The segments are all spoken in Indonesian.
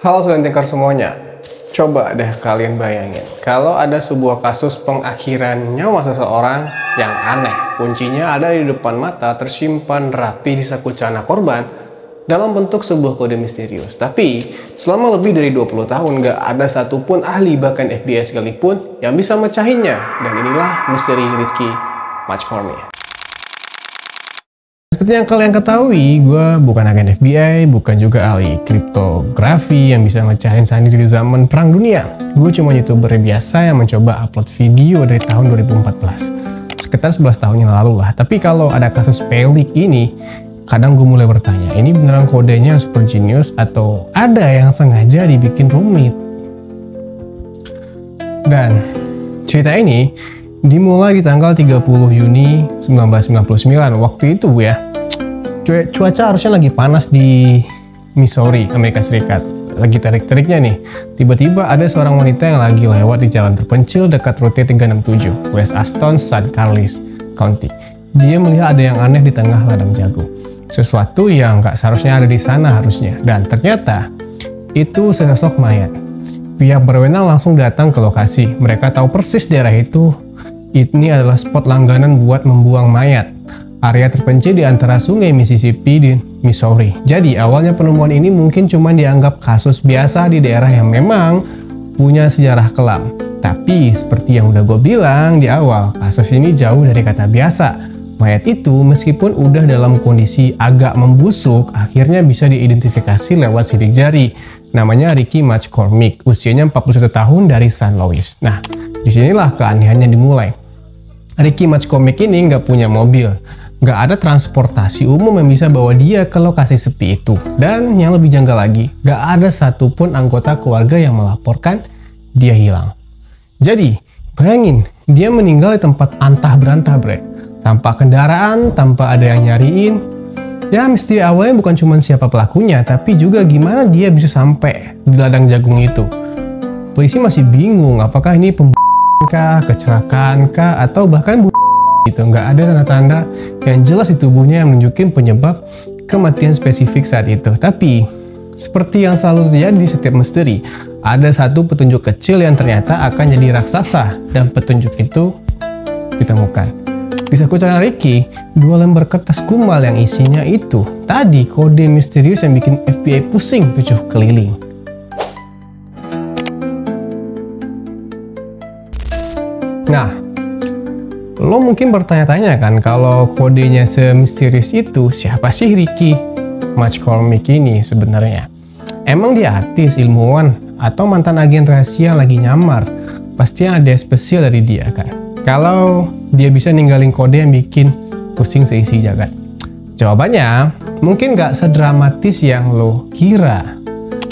Halo student thinker semuanya, coba deh kalian bayangin kalau ada sebuah kasus pengakhiran nyawa seseorang yang aneh. Kuncinya ada di depan mata, tersimpan rapi di saku celana korban dalam bentuk sebuah kode misterius. Tapi selama lebih dari 20 tahun gak ada satupun ahli, bahkan FBI sekalipun, yang bisa mecahinnya. Dan inilah misteri Ricky McCormick. Seperti yang kalian ketahui, gue bukan agen FBI, bukan juga ahli kriptografi yang bisa mecahin sandi di zaman perang dunia. Gue cuma YouTuber biasa yang mencoba upload video dari tahun 2014. Sekitar 11 tahun yang lalu lah. Tapi kalau ada kasus pelik ini, kadang gue mulai bertanya, ini beneran kodenya super genius atau ada yang sengaja dibikin rumit? Dan cerita ini dimulai di tanggal 30 Juni 1999. Waktu itu ya, cuaca harusnya lagi panas di Missouri, Amerika Serikat. Lagi terik-teriknya nih. Tiba-tiba ada seorang wanita yang lagi lewat di jalan terpencil dekat rute 367, West Aston, San Carlos County. Dia melihat ada yang aneh di tengah ladang jagung. Sesuatu yang nggak seharusnya ada di sana harusnya. Dan ternyata itu sesosok mayat. Pihak berwenang langsung datang ke lokasi. Mereka tahu persis daerah itu. Ini adalah spot langganan buat membuang mayat. Area terpencil di antara sungai Mississippi di Missouri. Jadi awalnya penemuan ini mungkin cuma dianggap kasus biasa di daerah yang memang punya sejarah kelam. Tapi seperti yang udah gue bilang di awal, kasus ini jauh dari kata biasa. Mayat itu meskipun udah dalam kondisi agak membusuk, akhirnya bisa diidentifikasi lewat sidik jari. Namanya Ricky McCormick, usianya 41 tahun dari St. Louis. Nah, disinilah keanehannya dimulai. Ricky McCormick ini nggak punya mobil, nggak ada transportasi umum yang bisa bawa dia ke lokasi sepi itu. Dan yang lebih janggal lagi, nggak ada satupun anggota keluarga yang melaporkan dia hilang. Jadi, bayangin, dia meninggal di tempat antah berantah, bre. Tanpa kendaraan, tanpa ada yang nyariin. Ya, misteri awalnya bukan cuma siapa pelakunya, tapi juga gimana dia bisa sampai di ladang jagung itu. Polisi masih bingung, apakah ini kah, kecelakaan kah, atau bahkan gitu. Nggak ada tanda-tanda yang jelas di tubuhnya yang menunjukkan penyebab kematian spesifik saat itu. Tapi seperti yang selalu terjadi di setiap misteri, ada satu petunjuk kecil yang ternyata akan jadi raksasa, dan petunjuk itu ditemukan di saku celana Ricky. 2 lembar kertas kumal yang isinya itu tadi kode misterius yang bikin FBI pusing 7 keliling. Nah, lo mungkin bertanya-tanya kan, kalau kodenya semisterius itu, siapa sih Ricky McCormick ini sebenarnya? Emang dia artis, ilmuwan, atau mantan agen rahasia lagi nyamar? Pasti ada yang spesial dari dia kan? Kalau dia bisa ninggalin kode yang bikin pusing seisi jagat. Jawabannya mungkin nggak sedramatis yang lo kira.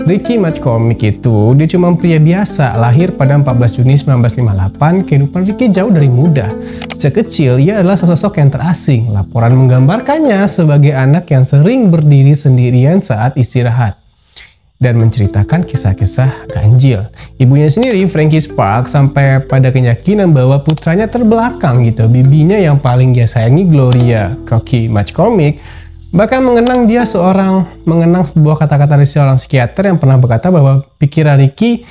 Ricky McCormick itu, dia cuma pria biasa, lahir pada 14 Juni 1958, kehidupan Ricky jauh dari muda. Sejak kecil, ia adalah sosok yang terasing. Laporan menggambarkannya sebagai anak yang sering berdiri sendirian saat istirahat dan menceritakan kisah-kisah ganjil. Ibunya sendiri, Frankie Sparks, sampai pada keyakinan bahwa putranya terbelakang gitu. Bibinya yang paling dia sayangi, Gloria Ricky McCormick, bahkan mengenang sebuah kata-kata dari seorang psikiater yang pernah berkata bahwa pikiran Ricky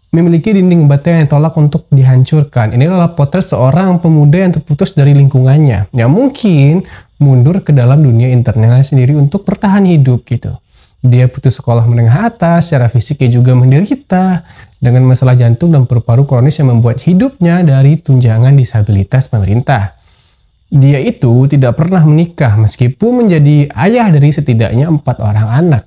memiliki dinding bata yang tolak untuk dihancurkan. Ini adalah potret seorang pemuda yang terputus dari lingkungannya, yang mungkin mundur ke dalam dunia internalnya sendiri untuk bertahan hidup gitu. Dia putus sekolah menengah atas, secara fisiknya juga menderita dengan masalah jantung dan paru-paru kronis yang membuat hidupnya dari tunjangan disabilitas pemerintah. Dia itu tidak pernah menikah meskipun menjadi ayah dari setidaknya 4 orang anak.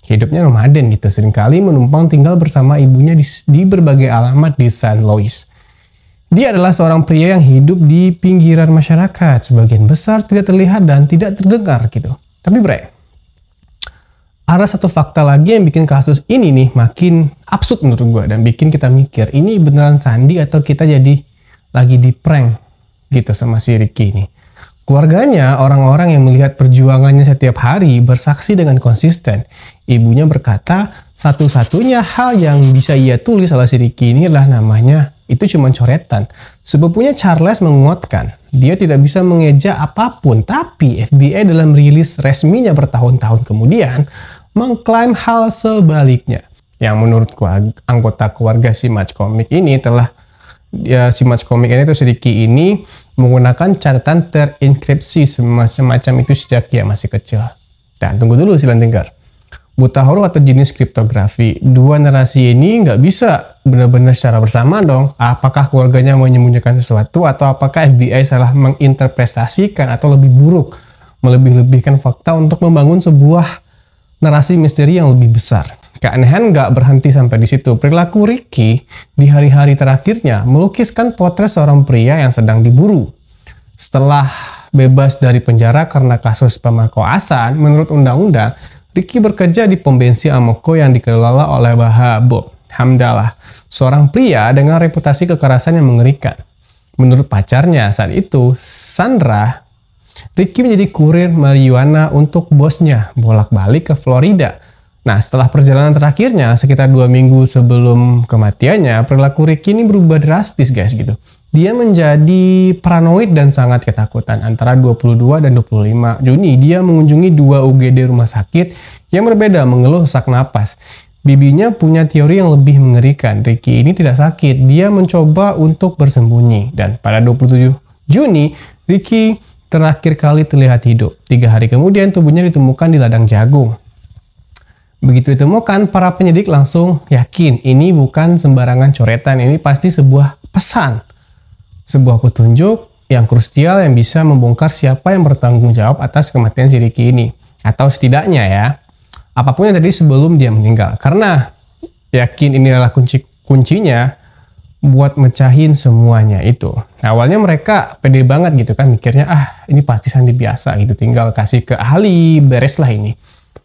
Hidupnya nomaden gitu, seringkali menumpang tinggal bersama ibunya di berbagai alamat di St. Louis. Dia adalah seorang pria yang hidup di pinggiran masyarakat, sebagian besar tidak terlihat dan tidak terdengar gitu. Tapi bre, ada satu fakta lagi yang bikin kasus ini nih makin absurd menurut gue, dan bikin kita mikir, ini beneran sandi atau kita jadi lagi di prank gitu sama si Ricky ini. Keluarganya, orang-orang yang melihat perjuangannya setiap hari, bersaksi dengan konsisten. Ibunya berkata, satu-satunya hal yang bisa ia tulis salah si Ricky ini adalah namanya, itu cuma coretan. Sepupunya Charles menguatkan, dia tidak bisa mengeja apapun, tapi FBI dalam rilis resminya bertahun-tahun kemudian mengklaim hal sebaliknya. Yang menurut anggota keluarga si Match Comic ini si Match Comic ini si Ricky ini menggunakan catatan terenkripsi semacam itu sejak dia masih kecil. Dan tunggu dulu Silent Thinker. Buta huruf atau jenis kriptografi, dua narasi ini nggak bisa benar-benar secara bersama dong. Apakah keluarganya mau menyembunyikan sesuatu atau apakah FBI salah menginterpretasikan atau lebih buruk melebih-lebihkan fakta untuk membangun sebuah narasi misteri yang lebih besar. Keanehan nggak berhenti sampai di situ. Perilaku Ricky di hari-hari terakhirnya melukiskan potret seorang pria yang sedang diburu. Setelah bebas dari penjara karena kasus pemerkosaan, menurut undang-undang, Ricky bekerja di pom bensin Amoco yang dikelola oleh Bob Hamdallah, seorang pria dengan reputasi kekerasan yang mengerikan. Menurut pacarnya saat itu, Sandra, Ricky menjadi kurir marijuana untuk bosnya, bolak-balik ke Florida. Nah, setelah perjalanan terakhirnya, sekitar 2 minggu sebelum kematiannya, perilaku Ricky ini berubah drastis guys gitu. Dia menjadi paranoid dan sangat ketakutan. Antara 22 dan 25 Juni, dia mengunjungi 2 UGD rumah sakit yang berbeda, mengeluh sesak napas. Bibinya punya teori yang lebih mengerikan. Ricky ini tidak sakit, dia mencoba untuk bersembunyi. Dan pada 27 Juni, Ricky terakhir kali terlihat hidup. 3 hari kemudian tubuhnya ditemukan di ladang jagung. Begitu ditemukan, para penyidik langsung yakin ini bukan sembarangan coretan, ini pasti sebuah pesan. Sebuah petunjuk yang krusial yang bisa membongkar siapa yang bertanggung jawab atas kematian si Ricky ini. Atau setidaknya ya, apapun yang terjadi sebelum dia meninggal. Karena yakin ini adalah kuncinya buat mecahin semuanya itu. Awalnya mereka pede banget gitu kan, mikirnya ini pasti sandi biasa gitu, tinggal kasih ke ahli, beres lah ini.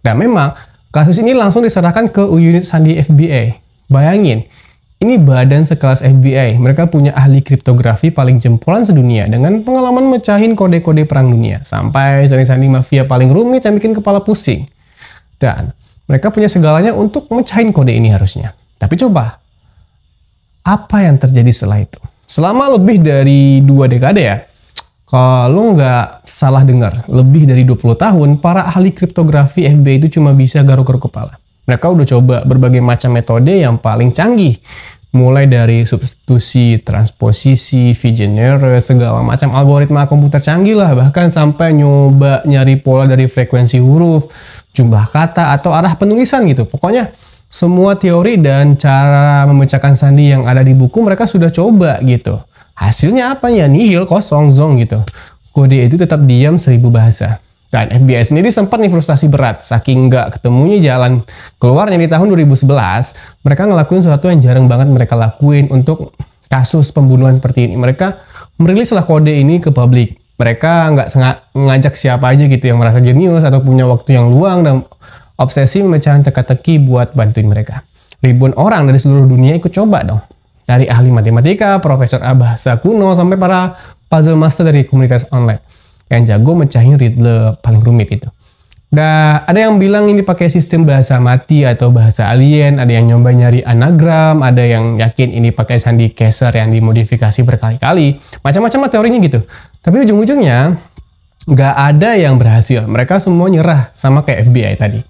Dan memang kasus ini langsung diserahkan ke unit sandi FBI. Bayangin, ini badan sekelas FBI. Mereka punya ahli kriptografi paling jempolan sedunia dengan pengalaman mecahin kode-kode perang dunia. Sampai sandi-sandi mafia paling rumit yang bikin kepala pusing. Dan mereka punya segalanya untuk mecahin kode ini harusnya. Tapi coba, apa yang terjadi setelah itu? Selama lebih dari 2 dekade ya, kalau nggak salah dengar, lebih dari 20 tahun, para ahli kriptografi FBI itu cuma bisa garuk-garuk kepala. Mereka udah coba berbagai macam metode yang paling canggih. Mulai dari substitusi, transposisi, V-generate, segala macam algoritma komputer canggih lah. Bahkan sampai nyoba nyari pola dari frekuensi huruf, jumlah kata, atau arah penulisan gitu. Pokoknya semua teori dan cara memecahkan sandi yang ada di buku mereka sudah coba gitu. Hasilnya apa ya? Nihil, kosong, zong gitu. Kode itu tetap diam 1000 bahasa. Dan FBI sendiri sempat nih frustasi berat, saking nggak ketemunya jalan keluarnya di tahun 2011, mereka ngelakuin sesuatu yang jarang banget mereka lakuin untuk kasus pembunuhan seperti ini. Mereka merilislah kode ini ke publik. Mereka nggak ngajak siapa aja gitu yang merasa jenius atau punya waktu yang luang dan obsesi memecahin teka-teki buat bantuin mereka. Ribuan orang dari seluruh dunia ikut coba dong. Dari ahli matematika, profesor bahasa kuno, sampai para puzzle master dari komunikasi online yang jago mecahin riddle paling rumit itu. Dan ada yang bilang ini pakai sistem bahasa mati atau bahasa alien, ada yang nyoba nyari anagram, ada yang yakin ini pakai sandi Caesar yang dimodifikasi berkali-kali. Macam-macam teorinya gitu. Tapi ujung-ujungnya nggak ada yang berhasil. Mereka semua nyerah sama kayak FBI tadi.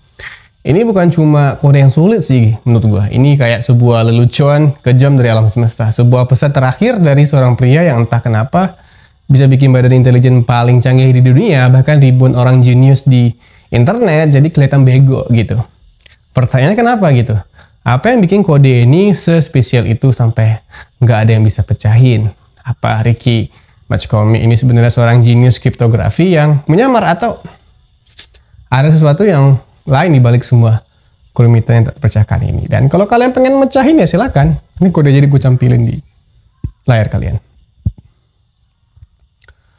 Ini bukan cuma kode yang sulit sih menurut gua. Ini kayak sebuah lelucon kejam dari alam semesta. Sebuah pesan terakhir dari seorang pria yang entah kenapa bisa bikin badan intelijen paling canggih di dunia, bahkan ribuan orang jenius di internet jadi kelihatan bego gitu. Pertanyaannya kenapa gitu? Apa yang bikin kode ini sespesial itu sampai nggak ada yang bisa pecahin? Apa Ricky Match Comic ini sebenarnya seorang jenius kriptografi yang menyamar, atau ada sesuatu yang lain di balik semua kerumitan yang tak terpecahkan ini? Dan kalau kalian pengen mecahin ya silakan. Ini kode jadi gue campilin di layar kalian.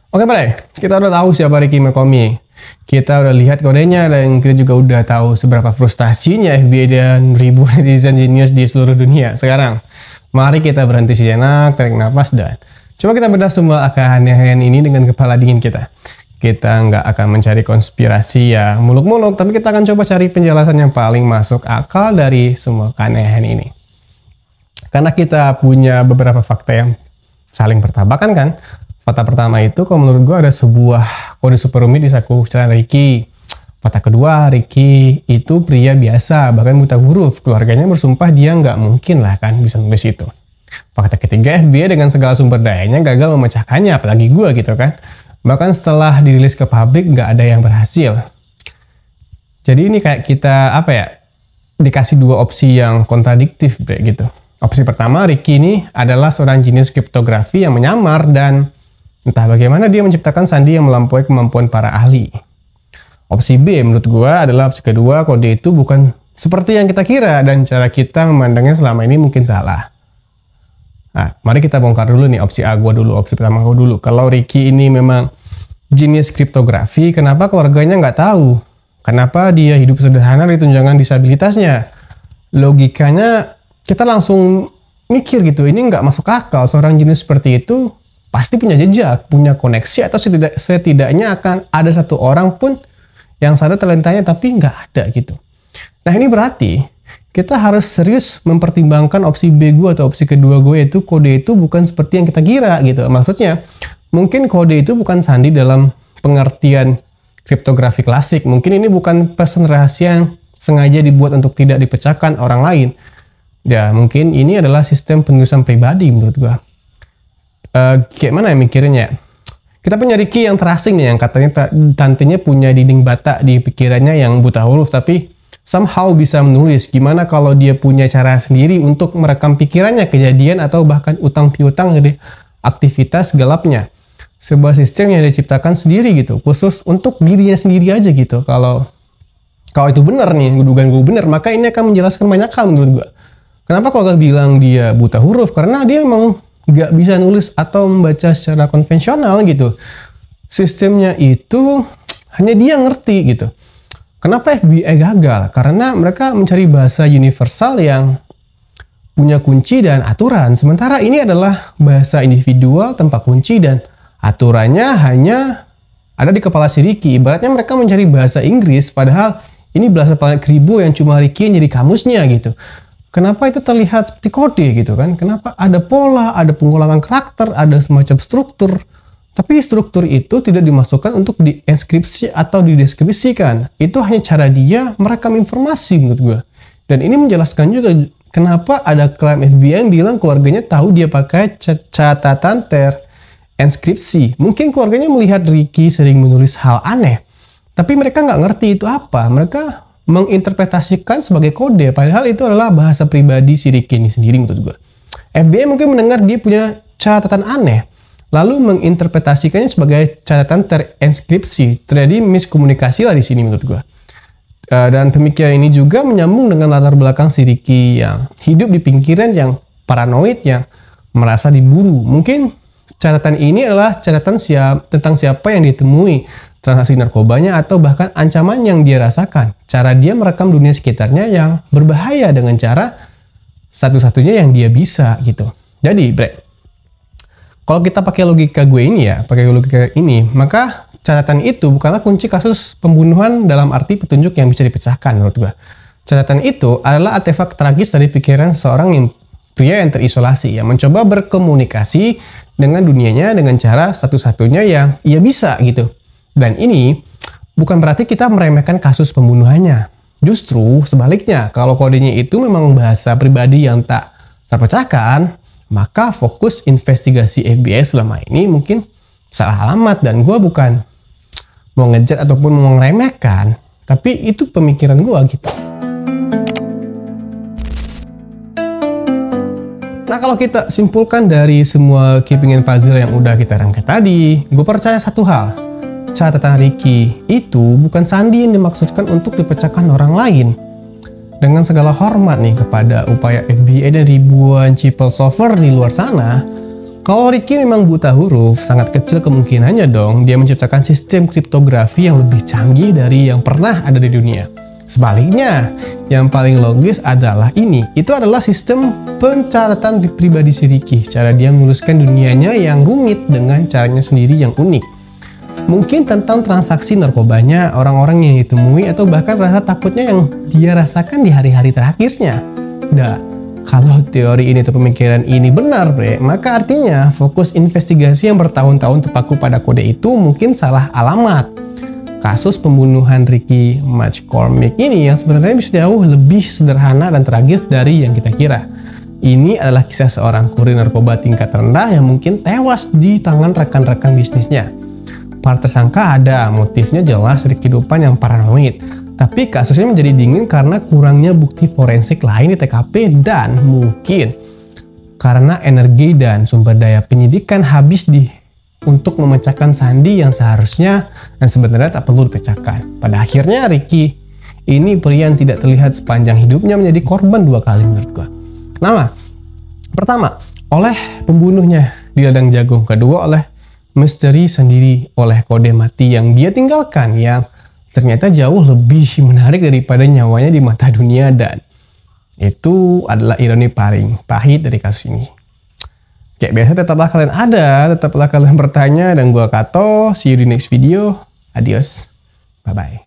Oke Bray, kita udah tahu siapa Ricky McComie. Kita udah lihat kodenya dan kita juga udah tahu seberapa frustasinya FBI dan ribuan netizen jenius di seluruh dunia. Sekarang, mari kita berhenti sejenak, tarik nafas, dan coba kita bedah semua keanehan ini dengan kepala dingin kita. Kita nggak akan mencari konspirasi ya muluk-muluk, tapi kita akan coba cari penjelasan yang paling masuk akal dari semua keanehan ini. Karena kita punya beberapa fakta yang saling bertabrakan kan. Fakta pertama itu, kalau menurut gue ada sebuah kode super rumit di saku Ricky. Fakta kedua, Ricky itu pria biasa, bahkan buta huruf. Keluarganya bersumpah dia nggak mungkin lah kan bisa nulis itu. Fakta ketiga, FBI dengan segala sumber dayanya gagal memecahkannya, apalagi gue gitu kan. Bahkan setelah dirilis ke publik nggak ada yang berhasil. Jadi ini kayak kita dikasih dua opsi yang kontradiktif gitu. Opsi pertama, Ricky ini adalah seorang jenius kriptografi yang menyamar dan entah bagaimana dia menciptakan sandi yang melampaui kemampuan para ahli. Opsi B menurut gue adalah opsi kedua, kode itu bukan seperti yang kita kira dan cara kita memandangnya selama ini mungkin salah. Nah, mari kita bongkar dulu nih opsi A gue dulu, opsi pertama gue dulu. Kalau Ricky ini memang jenius kriptografi, kenapa keluarganya nggak tahu? Kenapa dia hidup sederhana di tunjangan disabilitasnya? Logikanya kita langsung mikir gitu, ini nggak masuk akal. Seorang jenius seperti itu pasti punya jejak, punya koneksi, atau setidaknya akan ada satu orang pun yang sadar talentanya tapi nggak ada gitu. Nah ini berarti kita harus serius mempertimbangkan opsi B gue atau opsi kedua gue, yaitu kode itu bukan seperti yang kita kira gitu. Maksudnya mungkin kode itu bukan sandi dalam pengertian kriptografi klasik. Mungkin ini bukan pesan rahasia yang sengaja dibuat untuk tidak dipecahkan orang lain. Ya mungkin ini adalah sistem penulisan pribadi menurut gue. Gimana ya mikirnya? Kita punya Ricky yang terasing nih, yang katanya tantenya punya dinding bata di pikirannya yang buta huruf, tapi somehow bisa menulis. Gimana kalau dia punya cara sendiri untuk merekam pikirannya, kejadian, atau bahkan utang piutang dari aktivitas gelapnya. Sebuah sistem yang diciptakan sendiri gitu, khusus untuk dirinya sendiri aja gitu. Kalau itu benar nih, dugaan gue benar, maka ini akan menjelaskan banyak hal menurut gue. Kenapa kalau gue bilang dia buta huruf? Karena dia emang nggak bisa nulis atau membaca secara konvensional gitu. Sistemnya itu hanya dia ngerti gitu. Kenapa FBI gagal? Karena mereka mencari bahasa universal yang punya kunci dan aturan. Sementara ini adalah bahasa individual tanpa kunci dan aturannya hanya ada di kepala si Ricky. Ibaratnya mereka mencari bahasa Inggris, padahal ini bahasa planet Kribo yang cuma Ricky yang jadi kamusnya gitu. Kenapa itu terlihat seperti kode gitu kan? Kenapa ada pola, ada pengulangan karakter, ada semacam struktur. Tapi struktur itu tidak dimasukkan untuk dienkripsi atau dideskripsikan. Itu hanya cara dia merekam informasi menurut gue. Dan ini menjelaskan juga kenapa ada klaim FBI yang bilang keluarganya tahu dia pakai catatan terinskripsi. Mungkin keluarganya melihat Ricky sering menulis hal aneh. Tapi mereka nggak ngerti itu apa. Mereka menginterpretasikan sebagai kode, padahal itu adalah bahasa pribadi si Ricky ini sendiri menurut gue. FBI mungkin mendengar dia punya catatan aneh, lalu menginterpretasikannya sebagai catatan terinskripsi. Terjadi miskomunikasi lah di sini menurut gue. Dan pemikiran ini juga menyambung dengan latar belakang si Ricky yang hidup di pinggiran, yang paranoid, yang merasa diburu. Mungkin catatan ini adalah catatan tentang siapa yang ditemui, transaksi narkobanya, atau bahkan ancaman yang dia rasakan. Cara dia merekam dunia sekitarnya yang berbahaya dengan cara satu-satunya yang dia bisa gitu. Jadi, kalau kita pakai logika gue ini maka catatan itu bukanlah kunci kasus pembunuhan dalam arti petunjuk yang bisa dipecahkan menurut gue. Catatan itu adalah artefak tragis dari pikiran seorang pria yang terisolasi, yang mencoba berkomunikasi dengan dunianya dengan cara satu-satunya yang ia bisa gitu. Dan ini bukan berarti kita meremehkan kasus pembunuhannya. Justru sebaliknya, kalau kodenya itu memang bahasa pribadi yang tak terpecahkan, maka fokus investigasi FBI selama ini mungkin salah alamat. Dan gue bukan mau ngejat ataupun mau ngeremehkan, tapi itu pemikiran gue gitu. Nah, kalau kita simpulkan dari semua keeping puzzle yang udah kita rangkai tadi, gue percaya satu hal. Catatan Ricky itu bukan sandi yang dimaksudkan untuk dipecahkan orang lain. Dengan segala hormat nih kepada upaya FBI dan ribuan chipel solver di luar sana, kalau Ricky memang buta huruf, sangat kecil kemungkinannya dong dia menciptakan sistem kriptografi yang lebih canggih dari yang pernah ada di dunia. Sebaliknya, yang paling logis adalah itu adalah sistem pencatatan pribadi si Ricky. Cara dia menuliskan dunianya yang rumit dengan caranya sendiri yang unik. Mungkin tentang transaksi narkobanya, orang-orang yang ditemui, atau bahkan rasa takutnya yang dia rasakan di hari-hari terakhirnya. Nah, kalau teori ini atau pemikiran ini benar, maka artinya fokus investigasi yang bertahun-tahun terpaku pada kode itu mungkin salah alamat. kasus pembunuhan Ricky McCormick ini yang sebenarnya bisa jauh lebih sederhana dan tragis dari yang kita kira. Ini adalah kisah seorang kurir narkoba tingkat rendah yang mungkin tewas di tangan rekan-rekan bisnisnya. Para tersangka ada, motifnya jelas dari kehidupan yang paranoid. Tapi kasusnya menjadi dingin karena kurangnya bukti forensik lain di TKP dan mungkin karena energi dan sumber daya penyidikan habis untuk memecahkan Sandi yang seharusnya dan sebenarnya tak perlu dipecahkan. Pada akhirnya Ricky ini pria yang tidak terlihat sepanjang hidupnya menjadi korban 2 kali menurut gua. Kenapa? Pertama, oleh pembunuhnya di ladang jagung. Kedua, oleh misteri sendiri, oleh kode mati yang dia tinggalkan yang ternyata jauh lebih menarik daripada nyawanya di mata dunia, dan itu adalah ironi paling pahit dari kasus ini. Kayak biasa, tetaplah kalian ada, tetaplah kalian bertanya, dan gua Kato, see you di next video. Adios, bye-bye.